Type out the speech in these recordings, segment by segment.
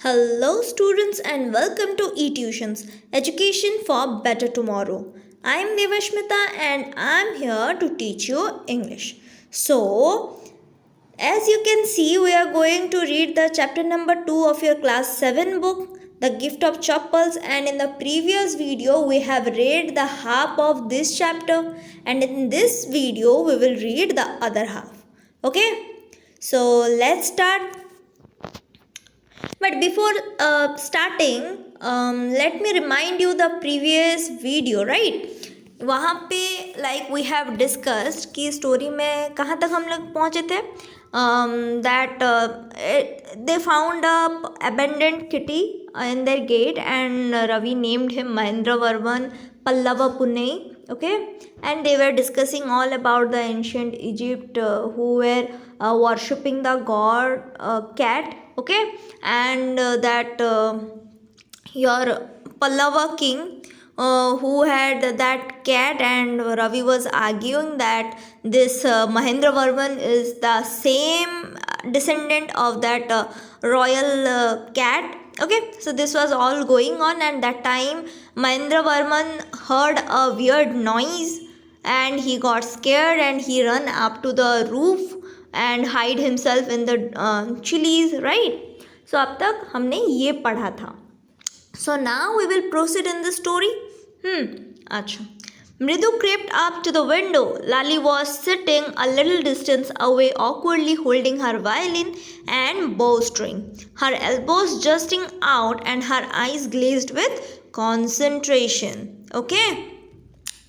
Hello, students, and welcome to eTutions Education for Better Tomorrow. I am Devashmita and I am here to teach you English. So, as you can see, we are going to read the chapter number 2 of your class 7 book, The Gift of Chapels, and in the previous video, we have read the half of this chapter, and in this video, we will read the other half. Okay, so let's start. But before starting, let me remind you the previous video, right? वहाँ पे like we have discussed कि story में कहाँ तक हम लोग पहुँचे थे that they found a abandoned kitty in their gate and Ravi named him Mahendra Varman Pallava Punei, okay, and they were discussing all about the ancient Egypt who were worshipping the god cat, okay, and that your Pallava king who had that cat, and Ravi was arguing that this Mahendra Varman is the same descendant of that royal cat. Okay, so this was all going on, and that time Mahendra Varman heard a weird noise and he got scared and he ran up to the roof and hide himself in the chilies, right? So अब तक हमने ये पढ़ा था. So now we will proceed in the story. अच्छा. Mridu crept up to the window. Lali was sitting a little distance away, awkwardly holding her violin and bowstring, her elbows jutting out and her eyes glazed with concentration. Okay?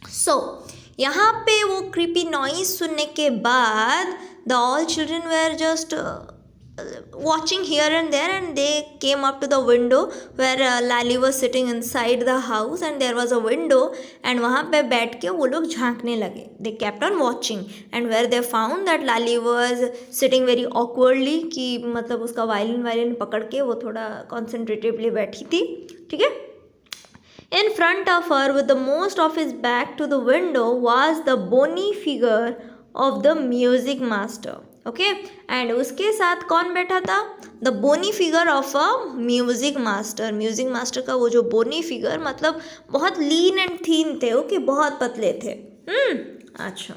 So, यहाँ पे वो creepy noise सुनने के बाद the all children were just watching here and there, and they came up to the window where Lali was sitting inside the house and there was a window, and वहाँ पे बैठ के वो लोग झांकने लगे. They kept on watching, and where they found that Lali was sitting very awkwardly, कि मतलब उसका वायलिन पकड़ के वो थोड़ा concentratively बैठी थी, ठीक है. In front of her, with the most of his back to the window, was the bony figure of the music master. Okay, and उसके साथ कौन बैठा था? The bony figure of a music master. Music master का वो जो bony figure मतलब बहुत lean and thin थे, okay, बहुत पतले थे. अच्छा.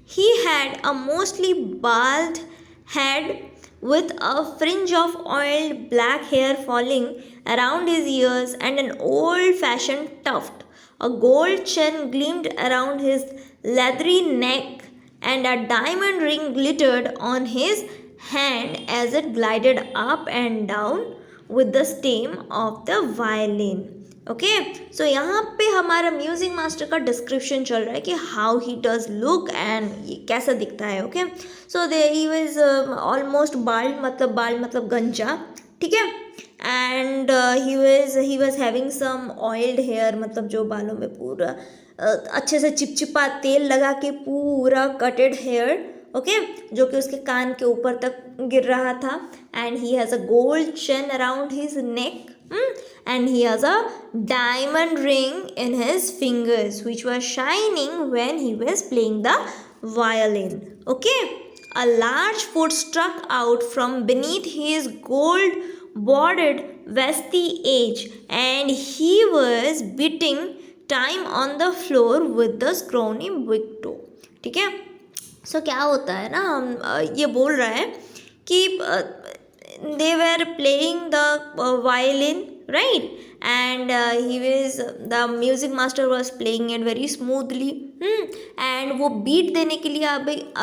He had a mostly bald head with a fringe of oiled black hair falling around his ears and an old-fashioned tuft. A gold chain gleamed around his leathery neck and a diamond ring glittered on his hand as it glided up and down with the stem of the violin. Okay, so यहाँ पे हमारा music master का description चल रहा है कि how he does look and ये कैसा दिखता है. Okay, so they he was almost bald मतलब गंजा, ठीक है, and he was having some oiled hair, मतलब जो बालों में पूरा अच्छे से चिपचिपा तेल लगा के पूरा कटेड हेयर, ओके, जो कि उसके कान के ऊपर तक गिर रहा था. And he has a gold chain around his neck. And he has a diamond ring in his fingers which was shining when he was playing the violin. Okay, a large foot struck out from beneath his gold bordered vesty edge and he was beating time on the floor with the scrawny big toe. ठीक है, so क्या होता है ना, हम ये बोल रहा है कि they were playing the violin, right, and the music master was playing it very smoothly. And वो बीट देने के लिए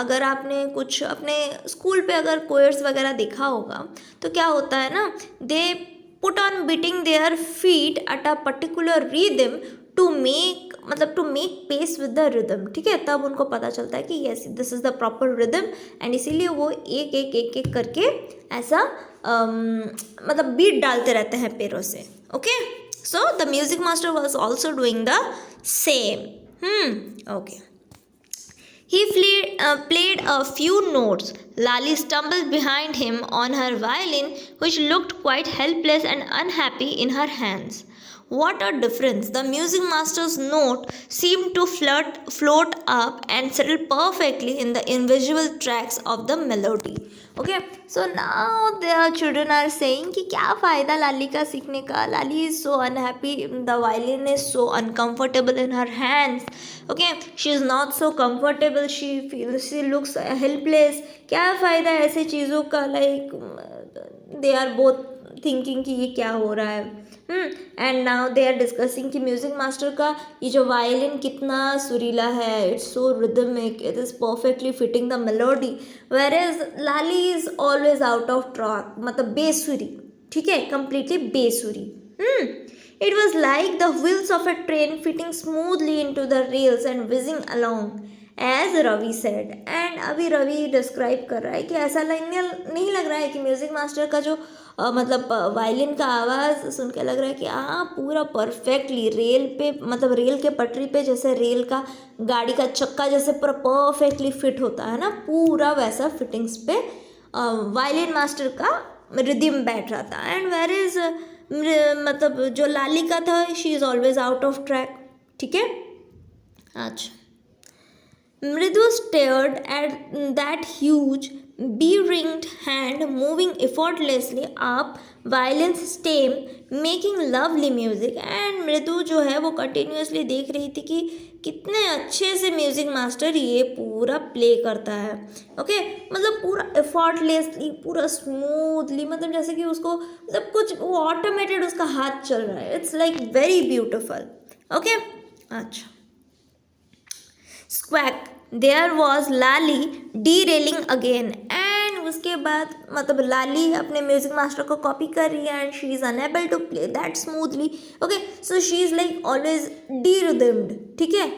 अगर आपने कुछ अपने स्कूल पे अगर कोयर्स वगैरह देखा होगा तो क्या होता है ना, they put on beating their feet at a particular rhythm to make pace with the rhythm. ठीक है, तब उनको पता चलता है कि yes this is the proper rhythm, and इसीलिए वो एक करके ऐसा मतलब बीट डालते रहते हैं पैरों से. Okay, so the music master was also doing the same. Okay, he played a few notes. Lali stumbled behind him on her violin, which looked quite helpless and unhappy in her hands. What a difference! The music master's note seemed to float up and settle perfectly in the invisible tracks of the melody. Okay, so now the children are saying कि क्या फ़ायदा लाली का सीखने का. Lali is so unhappy. The violin is so uncomfortable in her hands. Okay, she is not so comfortable. She looks helpless. क्या फ़ायदा ऐसे चीज़ों का. Like they are both thinking कि ये क्या हो रहा है. And now they are discussing कि म्यूजिक मास्टर का ये जो वायलिन कितना सुरीला है. It's so rhythmic. It is perfectly fitting the melody. Where is Lali is always out of track. मतलब बेसुरी. ठीक है, कंप्लीटली बेसुरी. It was like the wheels of a train fitting smoothly into the rails and whizzing along, as Ravi said. And अभी Ravi describe कर रहा है कि ऐसा नहीं लग रहा है कि म्यूज़िक मास्टर का जो मतलब वायलिन का आवाज़ सुन के लग रहा है कि हाँ पूरा परफेक्टली रेल पे, मतलब रेल के पटरी पे जैसे रेल का गाड़ी का चक्का जैसे पूरा परफेक्टली फिट होता है ना, पूरा वैसा फिटिंग्स पे वायलिन मास्टर का रिदम बैठ रहा था. एंड वेर इज़ मतलब जो लाली का था, she is always out of track. ठीक है. अच्छा, Mridu stared at that huge, bee-ringed hand moving effortlessly up violin's stem, making lovely music. And मृदु जो है वो कंटिन्यूसली देख रही थी कि कितने अच्छे से म्यूज़िक मास्टर ये पूरा प्ले करता है. ओके, मतलब पूरा एफर्टलेसली, पूरा स्मूथली, मतलब जैसे कि उसको मतलब कुछ वो ऑटोमेटेड उसका हाथ चल रहा है. It's like very beautiful. Okay. अच्छा, स्क्वैक, देयर वॉज लाली derailing अगेन. एंड उसके बाद मतलब लाली अपने म्यूजिक मास्टर को कॉपी कर रही है. And she is unable to play that smoothly. Okay, so she is like always derhythmed. ठीक है,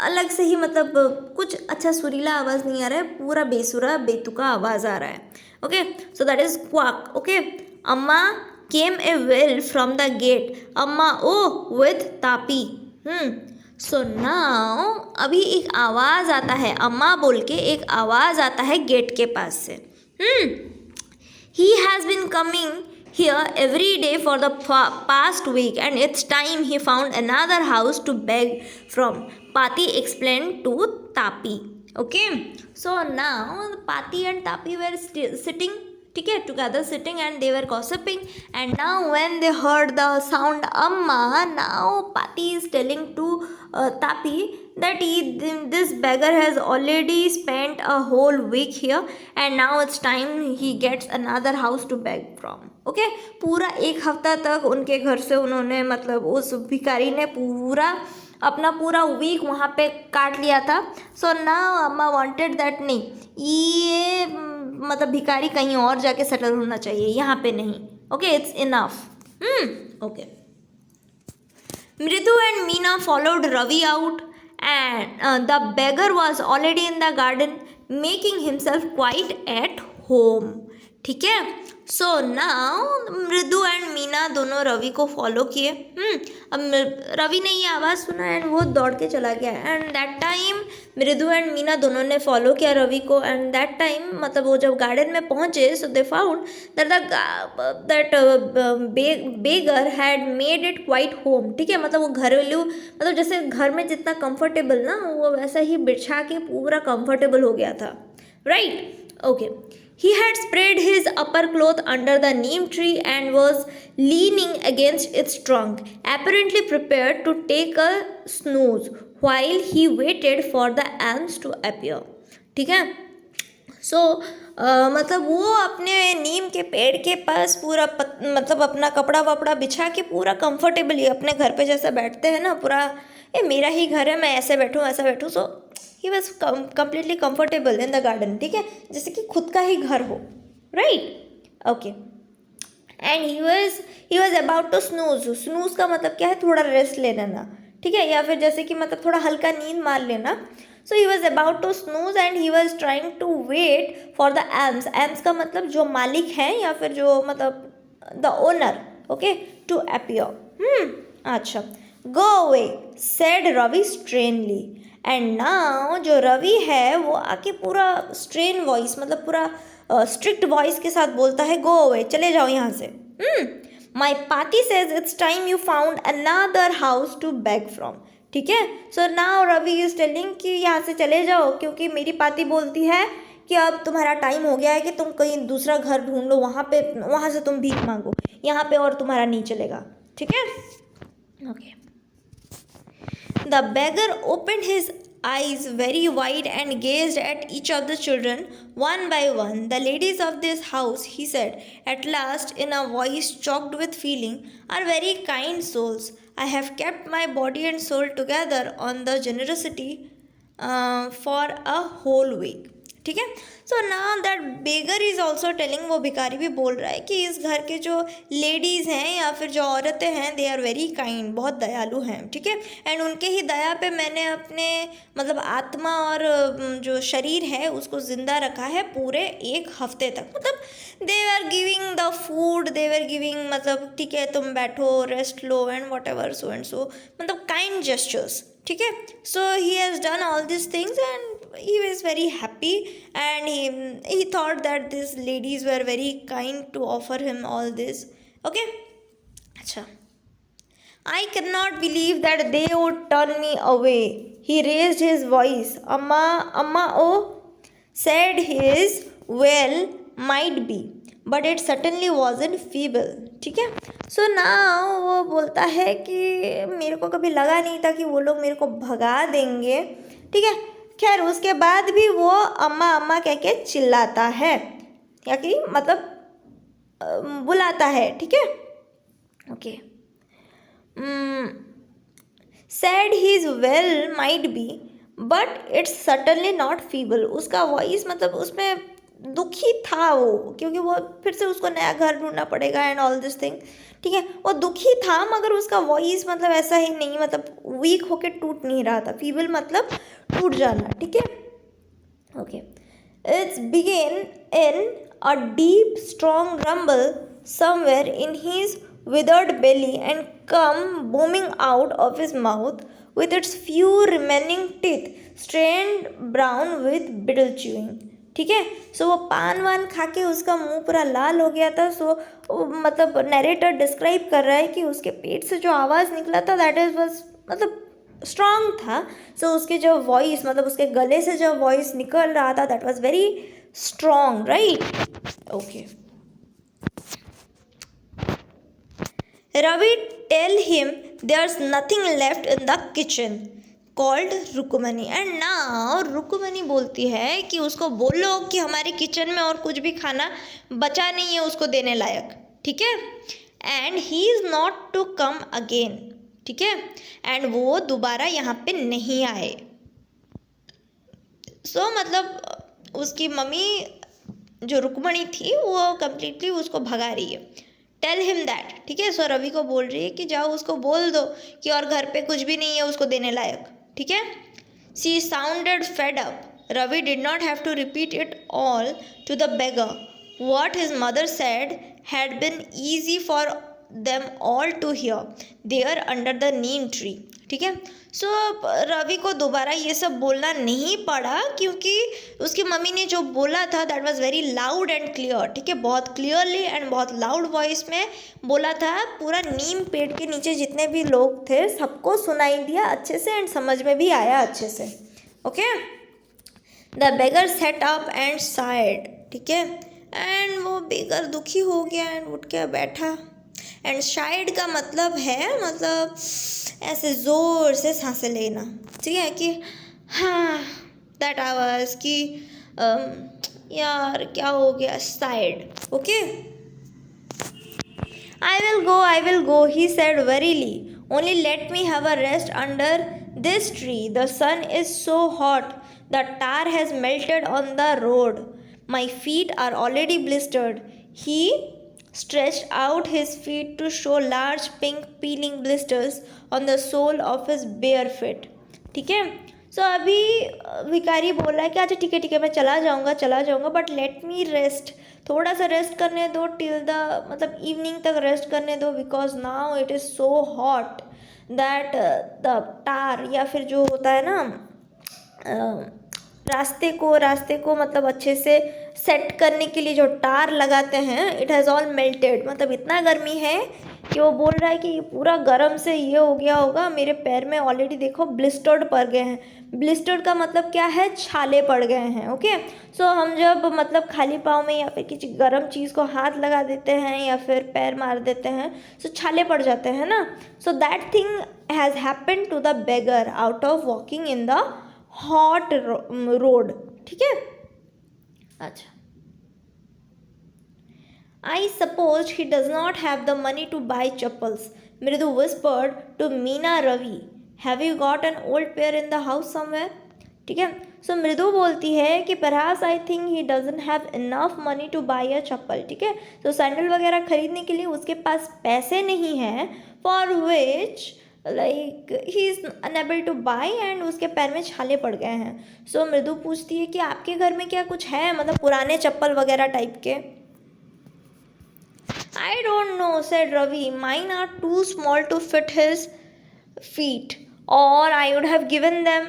अलग से ही मतलब कुछ अच्छा सुरीला आवाज़ नहीं आ रहा है, पूरा बेसुरा बेतुका आवाज़ आ रहा है. Okay, so that is quack. Okay, Amma came a wail from the gate. Amma oh with Tapi. So now अभी एक आवाज़ आता है, अम्मा बोल के एक आवाज़ आता है गेट के पास से. He has been coming here every day for the past week and it's time he found another house to beg from. Pati explain to Tapi. Okay, so now Pati and Tapi were sitting, ठीक है, together sitting, and they were gossiping. And now when they heard the sound amma, now Pati is telling to Tapi that this beggar has already spent a whole week here and now it's time he gets another house to beg from. Okay, पूरा एक हफ्ता तक उनके घर से उन्होंने मतलब उस भिखारी ने अपना पूरा वीक वहाँ पे काट लिया था. सो नाउ अम्मा वांटेड दैट नहीं, ये मतलब भिखारी कहीं और जाके सेटल होना चाहिए, यहाँ पे नहीं. Okay, it's enough. Okay, Mridu and Meena followed Ravi out and the beggar was already in the garden making himself quite at home. ठीक है, so now Mridu and Meena दोनों रवि को फॉलो किए. अब रवि ने ये आवाज़ सुना एंड वो दौड़ के चला गया. एंड दैट टाइम मृदु एंड मीना दोनों ने फॉलो किया रवि को. एंड दैट टाइम मतलब वो जब गार्डन में पहुँचे, so they found that beggar had made it quite home. ठीक है, मतलब वो घरेलू, मतलब जैसे घर में जितना कंफर्टेबल ना, वो वैसा ही बिछा के पूरा कंफर्टेबल हो गया था. Right. Okay, he had spread his upper cloth under the neem tree and was leaning against its trunk, apparently prepared to take a snooze while he waited for the elms to appear. ठीक है, सो मतलब वो अपने नीम के पेड़ के पास पूरा मतलब अपना कपड़ा वपड़ा बिछा के पूरा कंफर्टेबली अपने घर पे जैसे बैठते हैं ना, पूरा ये मेरा ही घर है, मैं ऐसे बैठूँ ऐसा बैठूँ. So he was completely comfortable in the garden. ठीक है, जैसे कि खुद का ही घर हो. Right. Okay, and he was about to snooze. Snooze का मतलब क्या है, थोड़ा रेस्ट ले लेना. ठीक है, या फिर जैसे कि मतलब थोड़ा हल्का नींद मार लेना. So he was about to snooze and he was trying to wait for the alms. Alms का मतलब जो मालिक हैं या फिर जो मतलब the owner. Okay, to appear. अच्छा, go away said Ravi strangely. And now जो रवि है वो आके पूरा स्ट्रेन वॉइस, मतलब पूरा स्ट्रिक्ट वॉइस के साथ बोलता है, गो अवे, चले जाओ यहाँ से. My Pati says it's time you found another house to beg from. ठीक है. So now Ravi is telling कि यहाँ से चले जाओ, क्योंकि मेरी पाती बोलती है कि अब तुम्हारा टाइम हो गया है कि तुम कहीं दूसरा घर ढूंढ लो, वहाँ से तुम भीख मांगो, यहाँ पे और तुम्हारा नहीं चलेगा. ठीक है. Okay. The beggar open his eyes very wide and gazed at each of the children one by one. The ladies of this house, he said at last in a voice choked with feeling, are very kind souls. I have kept my body and soul together on the generosity for a whole week. ठीक है. So now that beggar is also telling, वो भिखारी भी बोल रहा है कि इस घर के जो लेडीज़ हैं या फिर जो औरतें हैं, दे आर वेरी काइंड, बहुत दयालु हैं. ठीक है. एंड उनके ही दया पे मैंने अपने मतलब आत्मा और जो शरीर है उसको ज़िंदा रखा है पूरे 1 हफ्ते तक. मतलब they are giving the food, they are giving, मतलब ठीक है तुम बैठो, रेस्ट लो and what ever so and so, मतलब काइंड जेस्चर्स. ठीक है. So he has done all this things and he was very happy and he thought that these ladies were very kind to offer him all this. Okay. Acha. I cannot believe that they would turn me away. He raised his voice. Amma, oh, said his well might be, but it certainly wasn't feeble. ठीक है. So now वो बोलता है कि मेरे को कभी लगा नहीं था कि वो लोग मेरे को भगा देंगे. ठीक है. खैर उसके बाद भी वो अम्मा अम्मा कह के चिल्लाता है, या कि मतलब बुलाता है. ठीक है. Okay. Sad his wail might be but it's certainly not feeble. उसका वॉइस मतलब उसमें दुखी था वो, क्योंकि वो फिर से उसको नया घर ढूंढना पड़ेगा एंड ऑल दिस थिंग. ठीक है. वो दुखी था मगर उसका वॉइस मतलब ऐसा ही नहीं, मतलब वीक होके टूट नहीं रहा था. फीबल मतलब टूट जाना. ठीक है. Okay. It's began in a deep strong rumble somewhere in his withered belly and come booming out of his mouth with its few remaining teeth strained brown with bitter chewing. ठीक है. सो वो पान वान खा के उसका मुंह पूरा लाल हो गया था. सो मतलब नरेटर डिस्क्राइब कर रहा है कि उसके पेट से जो आवाज़ निकला था दैट इज बस मतलब स्ट्रांग था. सो उसके जो वॉइस मतलब उसके गले से जो वॉइस निकल रहा था that was very strong. Right. Okay. Ravi tell him there's nothing left in the kitchen called Rukmani. And now Rukmani बोलती है कि उसको बोलो कि हमारे किचन में और कुछ भी खाना बचा नहीं है उसको देने लायक. ठीक है. And he is not to come again. ठीक है. एंड वो दोबारा यहाँ पे नहीं आए. सो मतलब उसकी मम्मी जो रुक्मणी थी वो कम्प्लीटली उसको भगा रही है. Tell him that. ठीक है. सो रवि को बोल रही है कि जाओ उसको बोल दो कि और घर पे कुछ भी नहीं है उसको देने लायक. ठीक है. She sounded fed up. Ravi did not have to repeat it all to the beggar. What his mother said had been easy for them all to hear there under the neem tree. ठीक है. सो रवि को दोबारा ये सब बोलना नहीं पड़ा क्योंकि उसकी मम्मी ने जो बोला था that was very loud and clear. ठीक है. बहुत क्लियरली एंड बहुत लाउड वॉइस में बोला था. पूरा नीम पेड़ के नीचे जितने भी लोग थे सबको सुनाई दिया अच्छे से एंड समझ में भी आया अच्छे से. Okay. The beggar set up and side. ठीक है. एंड वो बेगर दुखी हो गया एंड उठ के बैठा. एंड शाइड का मतलब है मतलब ऐसे ज़ोर से सांसें लेना. ठीक है. कि हाँ दैट आवाज़ कि यार क्या हो गया. Side. Okay. I will go, he said wearily. Only let me have a rest under this tree. The sun is so hot. The tar has melted on the road. My feet are already blistered. He stretched out his feet to show large pink peeling blisters on the sole of his bare feet. ठीक है. सो अभी भिखारी बोल रहा है कि अच्छा ठीक है मैं चला जाऊँगा बट लेट मी रेस्ट. थोड़ा सा रेस्ट करने दो टिल द मतलब इवनिंग तक रेस्ट करने दो because now it is so hot that the tar या फिर जो होता है ना रास्ते को मतलब अच्छे से सेट करने के लिए जो टार लगाते हैं, इट हैज़ ऑल मेल्टेड। मतलब इतना गर्मी है कि वो बोल रहा है कि पूरा गर्म से ये हो गया होगा, मेरे पैर में ऑलरेडी देखो ब्लिस्टर्ड पड़ गए हैं। ब्लिस्टर्ड का मतलब क्या है, छाले पड़ गए हैं। ओके, सो हम जब मतलब खाली पाँव में या फिर किसी गर्म चीज़ को हाथ लगा देते हैं या फिर पैर मार देते हैं, सो छाले पड़ जाते हैं ना। So that thing has happened to the beggar out of walking in the hot road. ठीक है, अच्छा। I suppose he does not have the money to buy chappals, Mridu whispered to Meena Ravi. Have you got an old pair in the house somewhere? ठीक है, सो मृदु बोलती है कि perhaps I think he doesn't have enough money to buy a chappal. ठीक है, तो sandal वगैरह खरीदने के लिए उसके पास पैसे नहीं हैं, for which like he is unable two by, and उसके पैर में छाले पड़ गए हैं। सो मृदु पूछती है कि आपके घर में क्या कुछ है, मतलब पुराने चप्पल वगैरह टाइप के। I don't know, said Ravi. Mine are too small to fit his feet, or I would have given them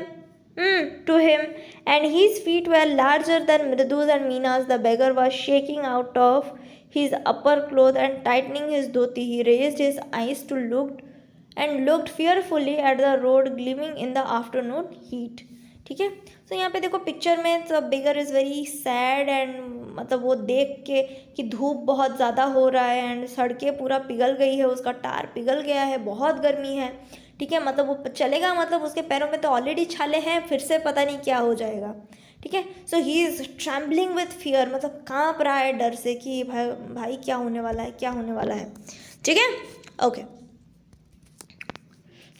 to him. And his feet were larger than Mridu's and Meena's. The beggar was shaking out of his upper cloth and tightening his dhoti. He raised his eyes to looked fearfully at the road gleaming in the afternoon heat. ठीक है, तो यहाँ पे देखो picture में तो बिगर is very sad, and मतलब वो देख के कि धूप बहुत ज़्यादा हो रहा है एंड सड़कें पूरा पिघल गई है, उसका टार पिघल गया है, बहुत गर्मी है। ठीक है, मतलब वो चलेगा, मतलब उसके पैरों में तो ऑलरेडी छाले हैं, फिर से पता नहीं क्या हो जाएगा। ठीक है, so he is trembling with fear, मतलब काँप रहा है डर से कि भाई क्या होने वाला है, क्या होने वाला है। ठीक है, okay.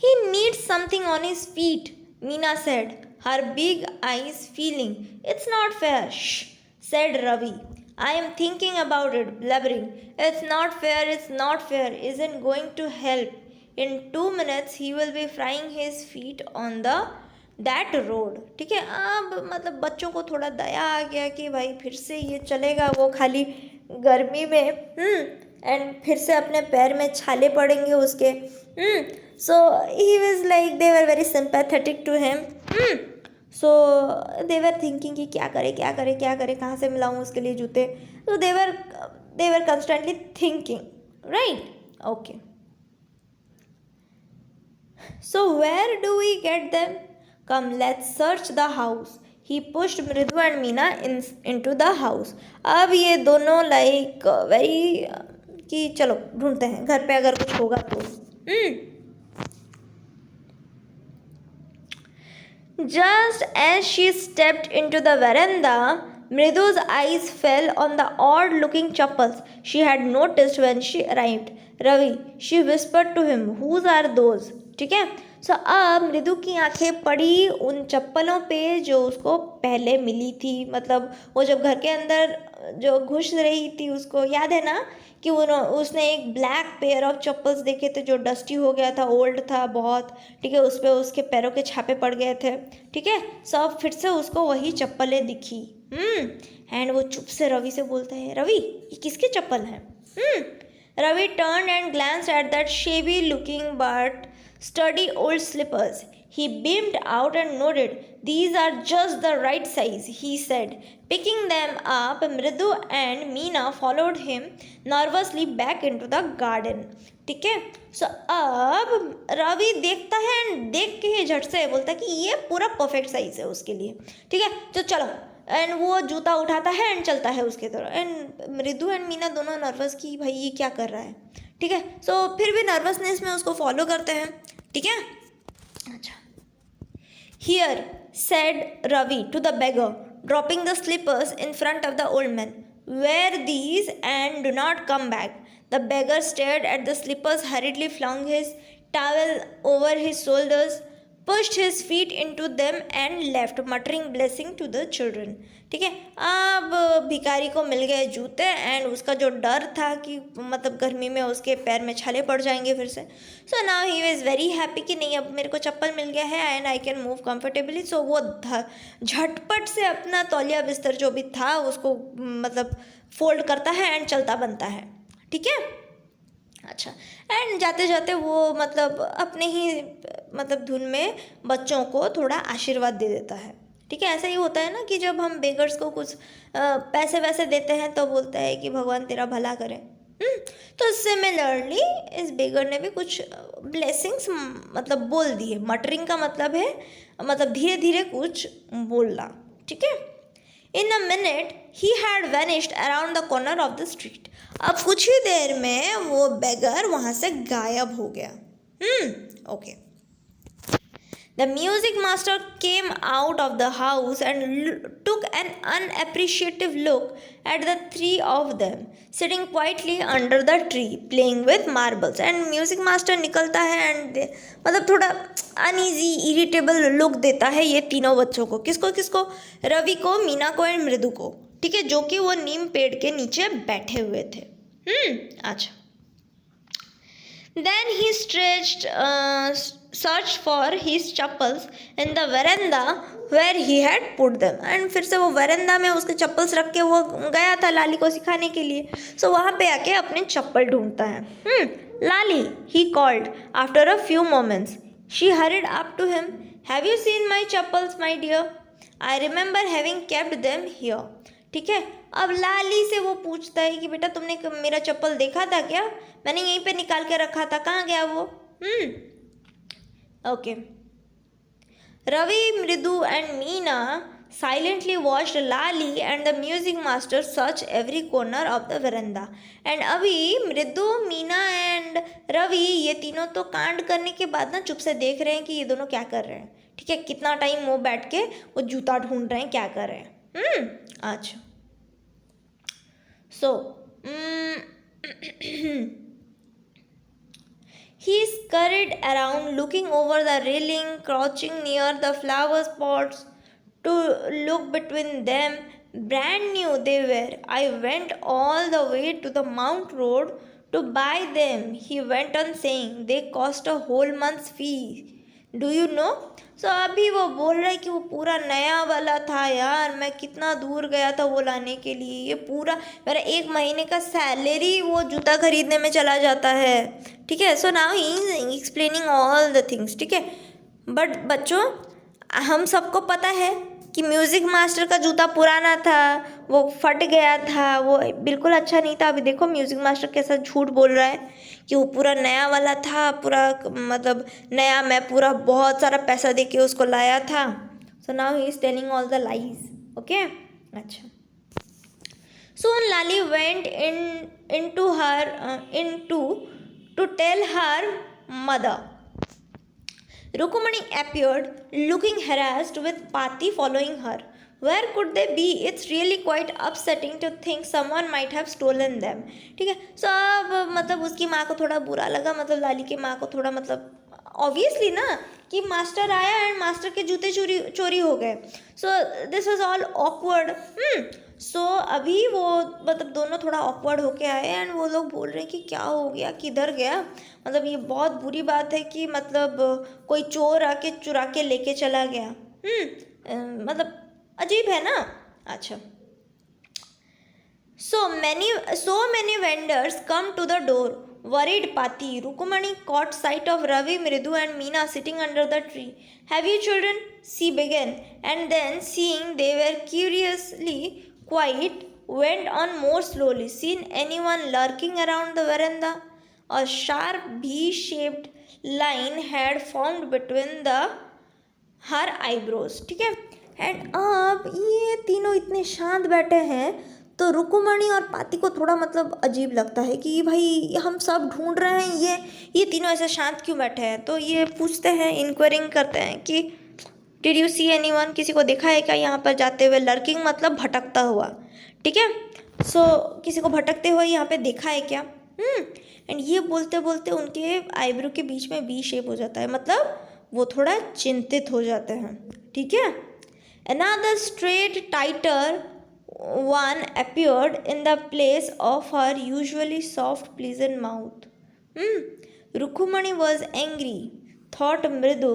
He needs something on his feet, Meena said, her big eyes feeling. It's not fair, shh, said Ravi. I am thinking about it, blubbering. It's not fair, it's not fair, isn't going to help. In 2 minutes he will be frying his feet on that road. ठीक है, अब मतलब बच्चों को थोड़ा दया आ गया कि भाई फिर से ये चलेगा वो खाली गर्मी में, एंड फिर से अपने पैर में छाले पड़ेंगे उसके। So he was like, they were very sympathetic to him. So they were thinking कि क्या करे, कहाँ से मिलाऊँ उसके लिए जूते। तो they were constantly thinking, right, okay. So where do we get them, come let's search the house. He pushed Mridu and Meena into the house. अब ये दोनों लाइक वेरी कि चलो ढूंढते हैं घर पे अगर कुछ होगा तो। Just as she stepped into the veranda, Mridu's eyes fell on the odd-looking chappals she had noticed when she arrived. Ravi, she whispered to him, whose are those? ठीक है, सो अब मृदु की आंखें पड़ी उन चप्पलों पे जो उसको पहले मिली थी। मतलब वो जब घर के अंदर जो घुस रही थी, उसको याद है ना कि उसने एक ब्लैक पेयर ऑफ चप्पल्स देखे थे जो डस्टी हो गया था, ओल्ड था बहुत। ठीक है, उस पर उसके पैरों के छापे पड़ गए थे। ठीक है, सो अब फिर से उसको वही चप्पलें दिखी। एंड वो चुप से रवि से बोलता है, रवि ये किसके चप्पल हैं? Ravi turned and glanced at that shabby looking but sturdy old slippers. He beamed out and nodded. These are just the right size, he said. Picking them up, Mridu and Meena followed him nervously back into the garden. ठीक है, सो अब रवि देखता है and देख के ही झट से बोलता है कि ये पूरा परफेक्ट साइज है उसके लिए। ठीक है, तो चलो, एंड वो जूता उठाता है एंड चलता है उसके तरफ। एंड मृदु एंड मीना दोनों नर्वस कि भाई ये क्या कर रहा है। ठीक है, सो फिर भी नर्वसनेस में उसको फॉलो करते हैं। ठीक है, अच्छा। Here, said Ravi to the beggar, dropping the slippers in front of the old man. Wear these and do not come back. The beggar stared at the slippers, hurriedly flung his towel over his shoulders, pushed his feet into them and left, muttering blessing to the children. ठीक है, अब भिखारी को मिल गए जूते and उसका जो डर था कि मतलब गर्मी में उसके पैर में छाले पड़ जाएंगे फिर से। So now he was very happy कि नहीं, अब मेरे को चप्पल मिल गया है and I can move comfortably. So वो झटपट से अपना तौलिया बिस्तर जो भी था उसको मतलब फोल्ड करता है एंड चलता बनता है। ठीक है, अच्छा। एंड जाते जाते वो मतलब अपने ही मतलब धुन में बच्चों को थोड़ा आशीर्वाद दे देता है। ठीक है, ऐसा ही होता है ना कि जब हम बेगर्स को कुछ पैसे वैसे देते हैं तो बोलता है कि भगवान तेरा भला करे। तो सिमिलरली इस बेगर ने भी कुछ ब्लेसिंग्स मतलब बोल दिए। मटरिंग का मतलब है मतलब धीरे धीरे कुछ बोलना। ठीक है। In a minute he had vanished around the corner of the street. अब कुछ ही देर में वो बेगर वहाँ से गायब हो गया। Okay. The music master came out of the house and took an unappreciative look at the three of them sitting quietly under the tree playing with marbles. And music master निकलता है and मतलब थोड़ा uneasy irritable look देता है ये तीनों बच्चों को। किसको किसको? रवि को, मीना को एंड मृदु को। ठीक है, जो कि वो नीम पेड़ के नीचे बैठे हुए थे। अच्छा। Then he searched for his chappals in the veranda where he had put them. And फिर से वो veranda में उसके चप्पल्स रख के वो गया था लाली को सिखाने के लिए। So वहाँ पे आके अपने चप्पल ढूंढता है। Lali, he called after a few moments. She hurried up to him. Have you seen my chappals, my dear? I remember having kept them here. ठीक है, अब लाली से वो पूछता है कि बेटा तुमने मेरा चप्पल देखा था क्या? मैंने यहीं पे निकाल के रखा था, कहाँ गया वो? ओके। रवि, मृदु and Meena silently watched Lali and the music master search every corner of the veranda. And अभी मृदु, मीना एंड रवि ये तीनों तो कांड करने के बाद ना चुप से देख रहे हैं कि ये दोनों क्या कर रहे हैं। ठीक है, कितना टाइम वो बैठ के वो जूता ढूंढ रहे हैं, क्या कर रहे हैं। अच्छा। So, he scurried around looking over the railing, crouching near the flower pots to look between them. Brand new they were. I went all the way to the Mount Road to buy them, he went on saying. They cost a whole month's fee. Do you know? So अभी वो बोल रहा है कि वो पूरा नया वाला था यार, मैं कितना दूर गया था वो लाने के लिए, ये पूरा मेरा 1 महीने का सैलरी वो जूता खरीदने में चला जाता है। ठीक है, so now he is explaining all the things. ठीक है, बट बच्चों हम सबको पता है कि म्यूज़िक मास्टर का जूता पुराना था, वो फट गया था, वो बिल्कुल अच्छा नहीं था। अभी देखो म्यूज़िक मास्टर कैसा झूठ बोल रहा है कि वो पूरा नया वाला था, पूरा मतलब नया, मैं पूरा बहुत सारा पैसा दे के उसको लाया था। सो now he is telling all the lies. Okay, अच्छा। Soon Lali went to tell her mother. Rukumani appeared, looking harassed with Pati following her. Where could they be? It's really quite upsetting to think someone might have stolen them. ठीक है, सो अब मतलब उसकी माँ को थोड़ा बुरा लगा, मतलब लाली की माँ को थोड़ा मतलब ऑब्वियसली ना कि मास्टर आया एंड मास्टर के जूते चोरी हो गए। So this was all awkward. So अभी वो मतलब दोनों थोड़ा ऑकवर्ड होके आए एंड वो लोग बोल रहे हैं कि क्या हो गया, किधर गया, मतलब ये बहुत बुरी बात है कि मतलब कोई चोर आके चुरा के लेके चला गया। मतलब अजीब है ना। अच्छा। So many vendors come to the door. Worried Pati, Rukumani caught sight of Ravi, Mridu and Meena sitting under the tree. Have you children? She began, and then seeing they were curiously quiet, went on more slowly. Seen anyone lurking around the veranda? A sharp V-shaped line had formed between her eyebrows. ठीक है, and अब ये तीनों इतने शांत बैठे हैं तो रुकुमणि और पाती को थोड़ा मतलब अजीब लगता है कि भाई हम सब ढूंढ रहे हैं, ये तीनों ऐसे शांत क्यों बैठे हैं। तो ये पूछते हैं, इंक्वायरिंग करते हैं कि डिड यू सी एनीवन, किसी को देखा है क्या यहाँ पर जाते हुए। लर्किंग मतलब भटकता हुआ। ठीक है, सो किसी को भटकते हुए यहाँ पे देखा है क्या। एंड ये बोलते बोलते उनके आईब्रो के बीच में वी शेप हो जाता है, मतलब वो थोड़ा चिंतित हो जाते हैं। ठीक है, another straight tighter one appeared in the place of her usually soft pleasant mouth. Rukumani was angry, thought Mridu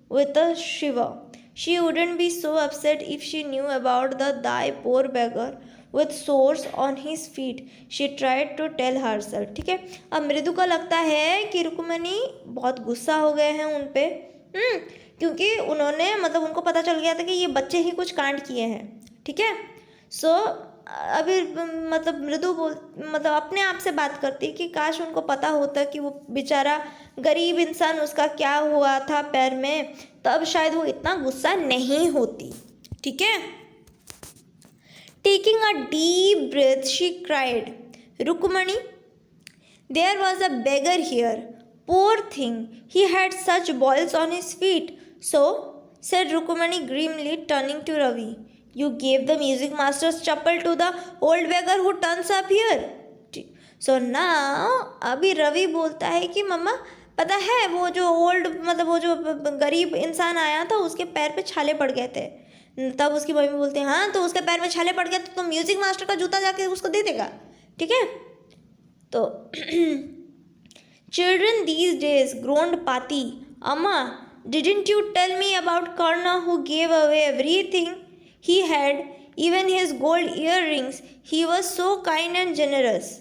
with a shiver. She wouldn't be so upset if she knew about the thy poor beggar with sores on his feet. She tried to tell herself. ठीक है, अब मृदु को लगता है कि रुकुमनी बहुत गुस्सा हो गए हैं उन पे, क्योंकि उन्होंने मतलब उनको पता चल गया था कि ये बच्चे ही कुछ कांड किए हैं, ठीक है। सो अभी मतलब मृदु मतलब अपने आप से बात करती है कि काश उनको पता होता कि वो बेचारा गरीब इंसान, उसका क्या हुआ था पैर में, तब शायद वो इतना गुस्सा नहीं होती, ठीक है। Taking a deep breath she cried, Rukmani, there was a beggar here. Poor thing, he had such boils on his feet. So, said Rukumani grimly, turning to Ravi, you gave the music master's chappal to the old beggar who turns up here. So now, अभी रवि बोलता है कि मम्मा पता है वो जो old मतलब वो जो गरीब इंसान आया था उसके पैर पे छाले पड़ गए थे। तब उसकी मम्मी बोलती है हाँ तो उसके पैर में छाले पड़ गए तो म्यूजिक मास्टर का जूता जाके उसको दे देगा, ठीक है। तो children these days, groaned Pati. Amma, didn't you tell me about Karna who gave away everything he had, even his gold earrings? He was so kind and generous.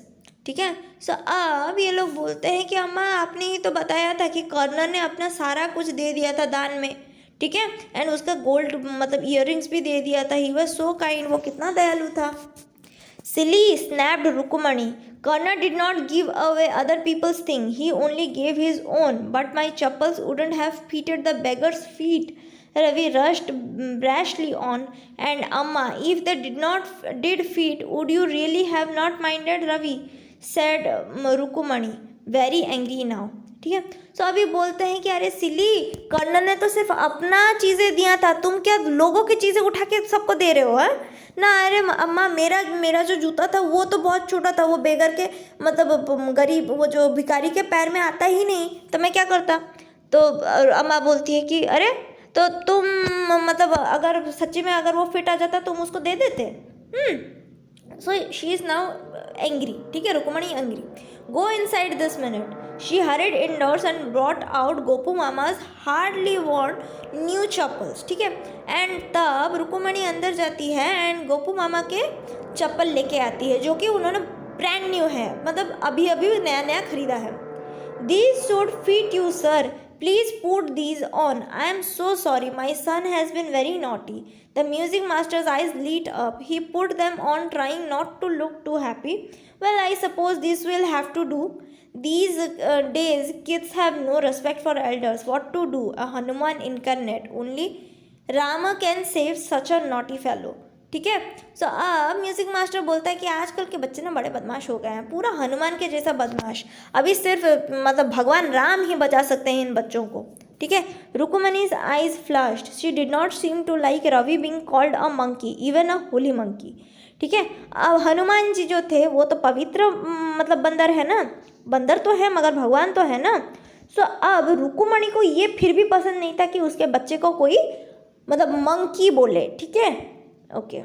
ठीक है। सो अब ये लोग बोलते हैं कि अम्मा आपने ही तो बताया था कि कर्ण ने अपना सारा कुछ दे दिया था दान में, ठीक है, एंड उसका गोल्ड मतलब इयररिंग्स भी दे दिया था। ही वाज सो काइंड, वो कितना दयालु था। Silly, snapped Rukumani. Karna did not give away other people's things. He only gave his own. But my chappals wouldn't have fitted the beggar's feet. Ravi rushed brashly on. And Amma, if they did fit, would you really have not minded, Ravi? Said Rukumani, very angry now. ठीक है। सो अभी बोलते हैं कि अरे सिली, कर्ण ने तो सिर्फ अपना चीज़ें दिया था, तुम क्या लोगों की चीज़ें उठा के सबको दे रहे हो है ना। अरे अम्मा मेरा जो जूता था वो तो बहुत छोटा था, वो बेगर के मतलब गरीब वो जो भिखारी के पैर में आता ही नहीं, तो मैं क्या करता। तो अम्मा बोलती है कि अरे तो तुम मतलब अगर सच्ची में अगर वो फिट आ जाता तुम उसको दे देते। So she is now angry, ठीक है, Rukmani angry. Go inside this minute. She hurried indoors and brought out Gopu मामा's hardly worn new चप्पल्स, ठीक है। एंड तब रुकुमणी अंदर जाती है एंड गोपू मामा के चप्पल लेके आती है जो कि उन्होंने ब्रांड न्यू है, मतलब अभी अभी नया नया खरीदा है। These should fit you, sir. Please put these on. I am so sorry. My son has been very naughty. The music master's eyes lit up. He put them on, trying not to look too happy. Well, I suppose this will have to do. These days, kids have no respect for elders. What to do? A Hanuman incarnate. Only Rama can save such a naughty fellow. ठीक है। सो अब music master बोलता है कि आजकल के बच्चे ना बड़े बदमाश हो गए हैं, पूरा हनुमान के जैसा बदमाश। अभी सिर्फ मतलब भगवान राम ही बचा सकते हैं इन बच्चों को, ठीक है। Rukmani's eyes flushed. She did not seem to like Ravi being called a monkey, even a holy monkey, ठीक है। अब हनुमान जी जो थे वो तो पवित्र मतलब बंदर है ना, बंदर तो है मगर भगवान तो है ना। सो अब रुकुमणी को ये फिर भी पसंद नहीं था कि उसके बच्चे को कोई मतलब मंकी बोले, ठीक है। Okay.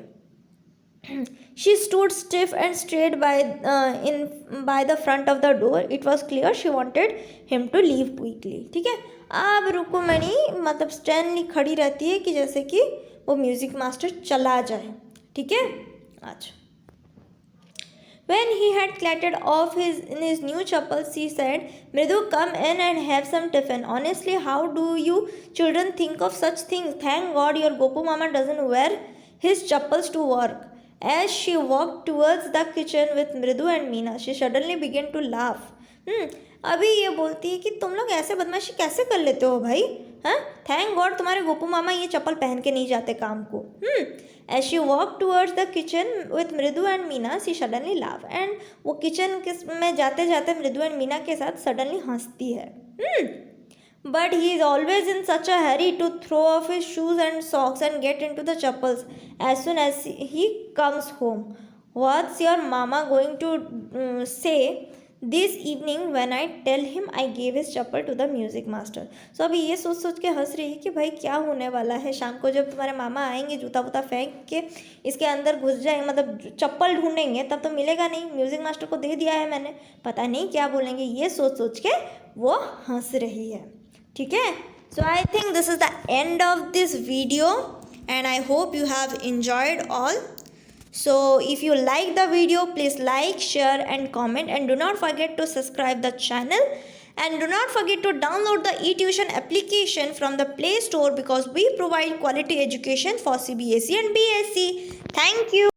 She stood stiff and straight by the front of the door. It was clear she wanted him to leave quickly. ठीक है। अब रुकुमणी मतलब स्टैंडली खड़ी रहती है कि जैसे कि वो म्यूजिक मास्टर चला जाए, ठीक है। अच्छा। When he had clattered off in his new chappals, she said, Mridu, come in and have some tiffin. Honestly, how do you children think of such things? Thank God your Gopu Mama doesn't wear his chappals to work. As she walked towards the kitchen with Mridu and Meena, she suddenly began to laugh. अभी ये बोलती है कि तुम लोग ऐसे बदमाशी कैसे कर लेते हो भाई, हाँ। थैंक गॉड तुम्हारे गोपू मामा ये चप्पल पहन के नहीं जाते काम को। As she walked towards the kitchen with Mridu and Meena, she suddenly laughed. And वो किचन में जाते जाते मृदु एंड मीना के साथ सडनली हंसती है। But he is always in such a hurry to throw off his shoes and socks and get into the chappals as soon as he comes home. What's your mama going to say this evening when I tell him I gave his chappal to the music master? So अभी ये सोच सोच के हंस रही है कि भाई क्या होने वाला है शाम को जब तुम्हारे मामा आएंगे, जूता वूता फेंक के इसके अंदर घुस जाएंगे, मतलब चप्पल ढूंढेंगे, तब तो मिलेगा नहीं, म्यूजिक मास्टर को दे दिया है मैंने, पता नहीं क्या बोलेंगे। ये सोच सोच के वो हंस रही है, ठीक है। So I think this is the end of this video and I hope you have enjoyed all. So if you like the video, please like, share and comment, and do not forget to subscribe the channel And do not forget to download the eTution application from the Play Store because we provide quality education for CBSE and BSc. Thank you.